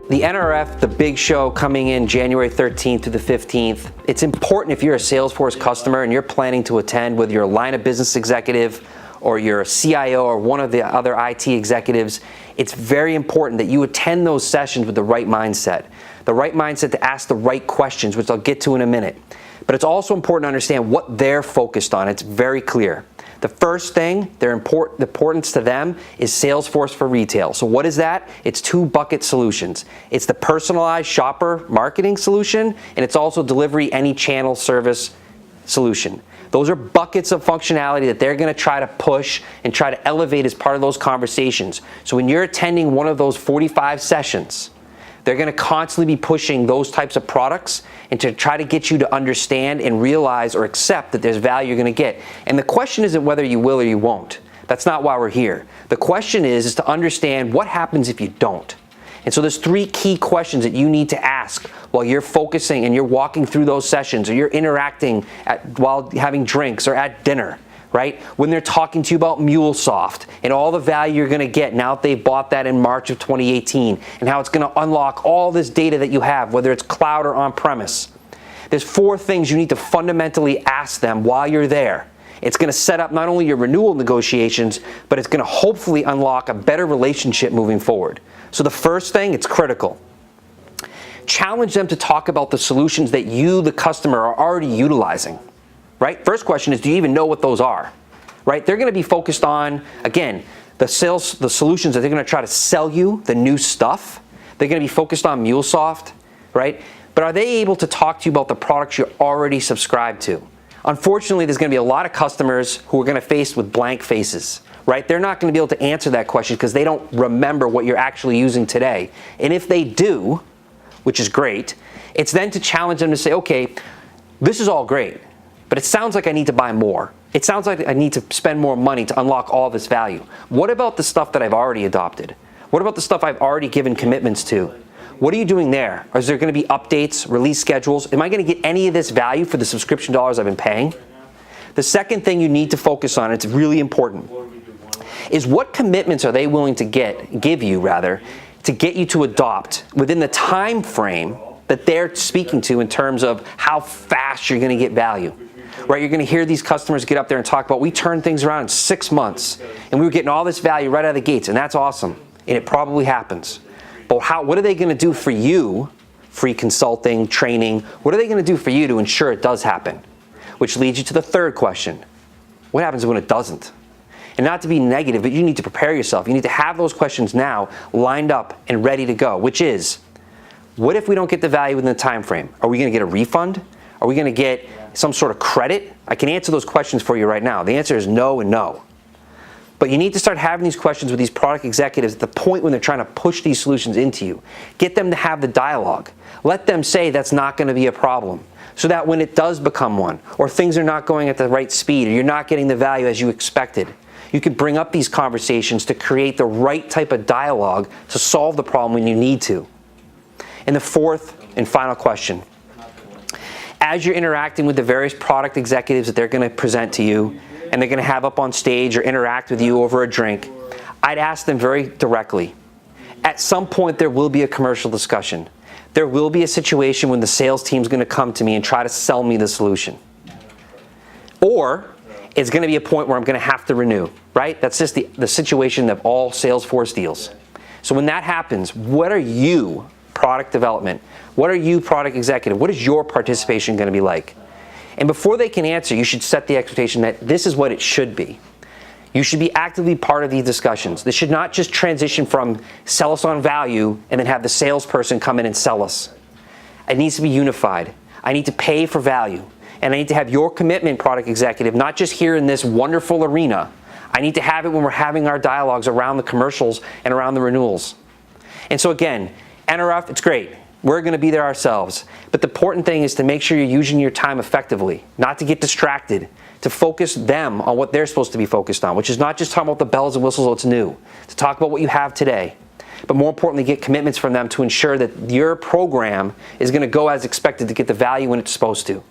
The NRF, the big show coming in January 13th to the 15th, it's important if you're a Salesforce customer and you're planning to attend, whether you're a line of business executive or you're a CIO or one of the other IT executives, it's very important that you attend those sessions with the right mindset. The right mindset to ask the right questions, which I'll get to in a minute. But it's also important to understand what they're focused on. It's very clear. The first thing, the importance to them is Salesforce for retail. So what is that? It's two bucket solutions. It's the personalized shopper marketing solution, and it's also delivery any channel service solution. Those are buckets of functionality that they're going to try to push and try to elevate as part of those conversations. So when you're attending one of those 45 sessions, they're going to constantly be pushing those types of products and to try to get you to understand and realize or accept that there's value you're going to get. And the question isn't whether you will or you won't. That's not why we're here. The question is to understand what happens if you don't. And so there's three key questions that you need to ask while you're focusing and you're walking through those sessions or you're interacting while having drinks or at dinner. Right? When they're talking to you about MuleSoft and all the value you're going to get now that they've bought that in March of 2018 and how it's going to unlock all this data that you have, whether it's cloud or on-premise. There's four things you need to fundamentally ask them while you're there. It's going to set up not only your renewal negotiations, but it's going to hopefully unlock a better relationship moving forward. So the first thing, it's critical. Challenge them to talk about the solutions that you, the customer, are already utilizing. Right? First question is, do you even know what those are? Right? They're going to be focused on, again, the solutions that they're going to try to sell you, the new stuff. They're going to be focused on MuleSoft, right? But are they able to talk to you about the products you're already subscribed to? Unfortunately, there's going to be a lot of customers who are going to face with blank faces, right? They're not going to be able to answer that question because they don't remember what you're actually using today. And if they do, which is great, it's then to challenge them to say, okay, this is all great, but it sounds like I need to buy more. It sounds like I need to spend more money to unlock all this value. What about the stuff that I've already adopted? What about the stuff I've already given commitments to? What are you doing there? Is there going to be updates, release schedules? Am I going to get any of this value for the subscription dollars I've been paying? The second thing you need to focus on, it's really important, is what commitments are they willing to give you to get you to adopt within the time frame that they're speaking to in terms of how fast you're going to get value. Right, you're going to hear these customers get up there and talk about, we turned things around in 6 months and we were getting all this value right out of the gates, and that's awesome, and it probably happens. But what are they going to do for you, free consulting, training, what are they going to do for you to ensure it does happen? Which leads you to the third question. What happens when it doesn't? And not to be negative, but you need to prepare yourself. You need to have those questions now lined up and ready to go, which is, what if we don't get the value within the time frame? Are we going to get a refund? Are we going to get some sort of credit? I can answer those questions for you right now. The answer is no and no. But you need to start having these questions with these product executives at the point when they're trying to push these solutions into you. Get them to have the dialogue. Let them say that's not going to be a problem, so that when it does become one, or things are not going at the right speed, or you're not getting the value as you expected, you can bring up these conversations to create the right type of dialogue to solve the problem when you need to. And the fourth and final question. As you're interacting with the various product executives that they're going to present to you and they're going to have up on stage or interact with you over a drink, I'd ask them very directly. At some point there will be a commercial discussion. There will be a situation when the sales team's going to come to me and try to sell me the solution. Or it's going to be a point where I'm going to have to renew, right? That's just the situation of all Salesforce deals. So when that happens, what are you, product development, what are you, product executive, what is your participation going to be like? And before they can answer, you should set the expectation that this is what it should be. You should be actively part of these discussions. This should not just transition from sell us on value and then have the salesperson come in and sell us. It needs to be unified. I need to pay for value. And I need to have your commitment, product executive, not just here in this wonderful arena. I need to have it when we're having our dialogues around the commercials and around the renewals. And so again, NRF, it's great. We're going to be there ourselves. But the important thing is to make sure you're using your time effectively, not to get distracted, to focus them on what they're supposed to be focused on, which is not just talking about the bells and whistles of what's new, to talk about what you have today, but more importantly, get commitments from them to ensure that your program is going to go as expected to get the value when it's supposed to.